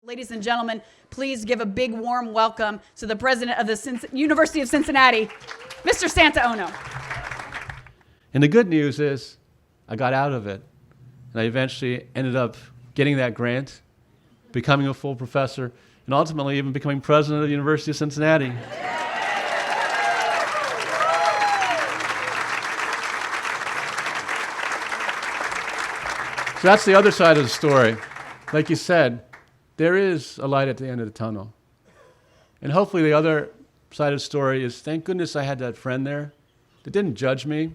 Ladies and gentlemen, please give a big warm welcome to the president of the University of Cincinnati, Mr. Santa Ono. And the good news is I got out of it, and I eventually ended up getting that grant, becoming a full professor, and ultimately even becoming president of the University of Cincinnati. So that's the other side of the story. Like you said, there is a light at the end of the tunnel. And hopefully the other side of the story is, thank goodness I had that friend there that didn't judge me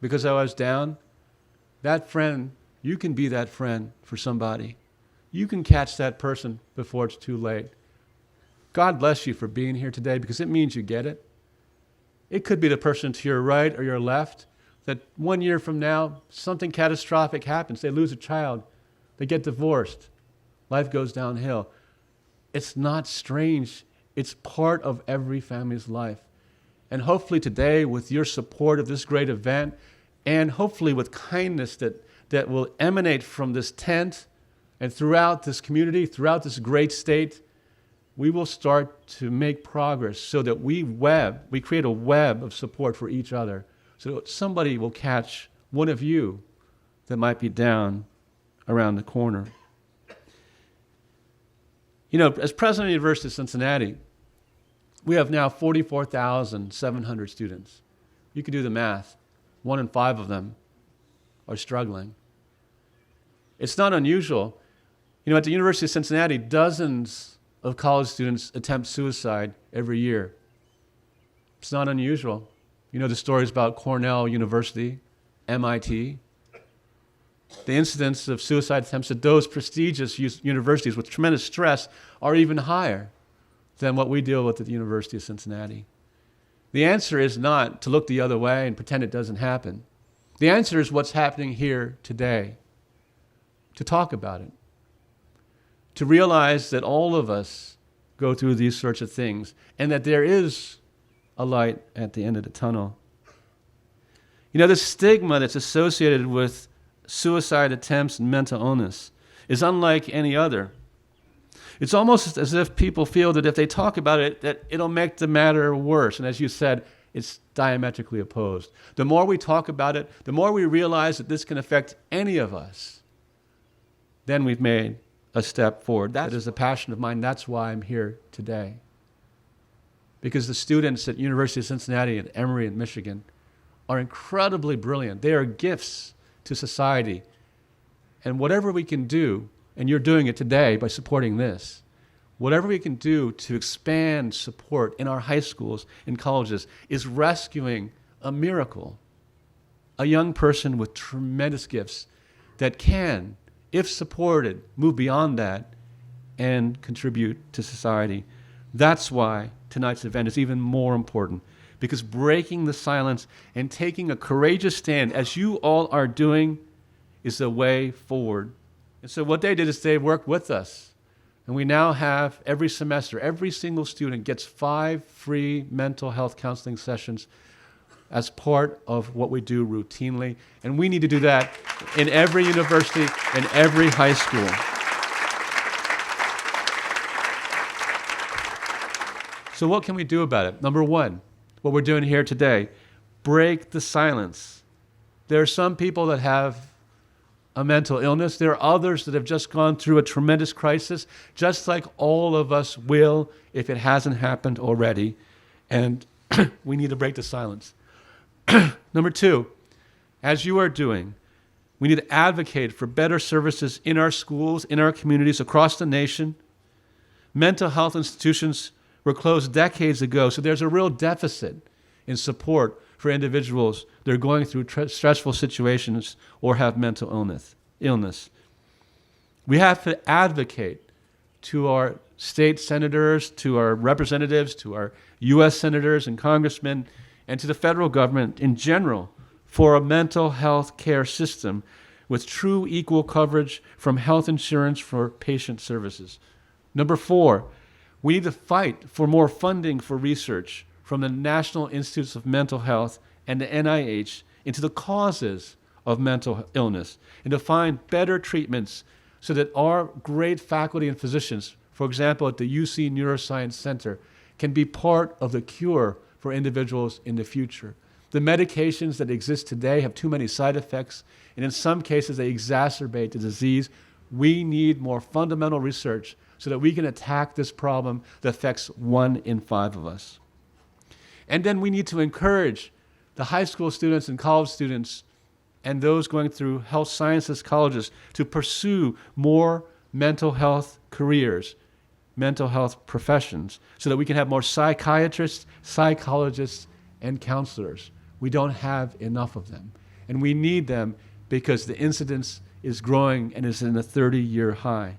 because I was down. That friend, you can be that friend for somebody. You can catch that person before it's too late. God bless you for being here today because it means you get it. It could be the person to your right or your left that 1 year from now, something catastrophic happens. They lose a child. They get divorced. Life goes downhill. It's not strange. It's part of every family's life. And hopefully today, with your support of this great event, and hopefully with kindness that will emanate from this tent and throughout this community, throughout this great state, we will start to make progress so that we create a web of support for each other, so that somebody will catch one of you that might be down around the corner. You know, as president of the University of Cincinnati, we have now 44,700 students. You can do the math. 1 in 5 of them are struggling. It's not unusual. You know, at the University of Cincinnati, dozens of college students attempt suicide every year. It's not unusual. You know the stories about Cornell University, MIT. The incidence of suicide attempts at those prestigious universities with tremendous stress are even higher than what we deal with at the University of Cincinnati. The answer is not to look the other way and pretend it doesn't happen. The answer is what's happening here today, to talk about it, to realize that all of us go through these sorts of things and that there is a light at the end of the tunnel. You know, the stigma that's associated with suicide attempts and mental illness is unlike any other. It's almost as if people feel that if they talk about it, that it'll make the matter worse. And as you said, it's diametrically opposed. The more we talk about it, the more we realize that this can affect any of us, then we've made a step forward. That is a passion of mine. That's why I'm here today. Because the students at University of Cincinnati and Emory in Michigan are incredibly brilliant. They are gifts to society. And whatever we can do, and you're doing it today by supporting this, whatever we can do to expand support in our high schools and colleges is rescuing a miracle, a young person with tremendous gifts that can, if supported, move beyond that and contribute to society. That's why tonight's event is even more important, because breaking the silence and taking a courageous stand, as you all are doing, is the way forward. And so what they did is they worked with us. And we now have every semester, every single student gets 5 free mental health counseling sessions as part of what we do routinely. And we need to do that in every university and every high school. So what can we do about it? Number one, what we're doing here today, break the silence. There are some people that have a mental illness. There are others that have just gone through a tremendous crisis, just like all of us will if it hasn't happened already. And we need to break the silence. Number two, as you are doing, we need to advocate for better services in our schools, in our communities, across the nation. Mental health institutions were closed decades ago, so there's a real deficit in support for individuals that are going through stressful situations or have mental illness. We have to advocate to our state senators, to our representatives, to our U.S. senators and congressmen, and to the federal government in general for a mental health care system with true equal coverage from health insurance for patient services. Number 4, we need to fight for more funding for research from the National Institutes of Mental Health and the NIH into the causes of mental illness and to find better treatments so that our great faculty and physicians, for example, at the UC Neuroscience Center, can be part of the cure for individuals in the future. The medications that exist today have too many side effects, and in some cases they exacerbate the disease. We need more fundamental research so that we can attack this problem that affects 1 in 5 of us. And then we need to encourage the high school students and college students and those going through health sciences colleges to pursue more mental health careers, mental health professions, so that we can have more psychiatrists, psychologists, and counselors. We don't have enough of them. And we need them because the incidence is growing and is in a 30-year high.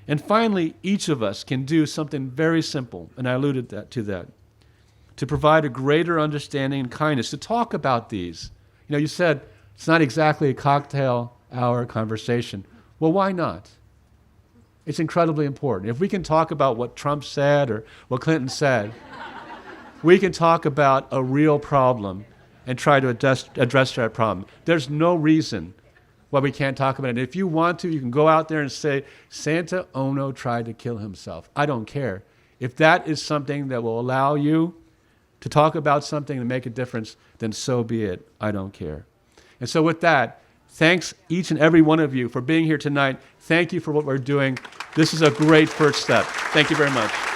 And finally, each of us can do something very simple, and I alluded to that, to provide a greater understanding and kindness, to talk about these. You know, you said it's not exactly a cocktail hour conversation. Well, why not? It's incredibly important. If we can talk about what Trump said or what Clinton said, we can talk about a real problem and try to address that problem. There's no reason why we can't talk about it. If you want to, you can go out there and say, Santa Ono tried to kill himself. I don't care. If that is something that will allow you to talk about something and make a difference, then so be it. I don't care. And so with that, thanks each and every one of you for being here tonight. Thank you for what we're doing. This is a great first step. Thank you very much.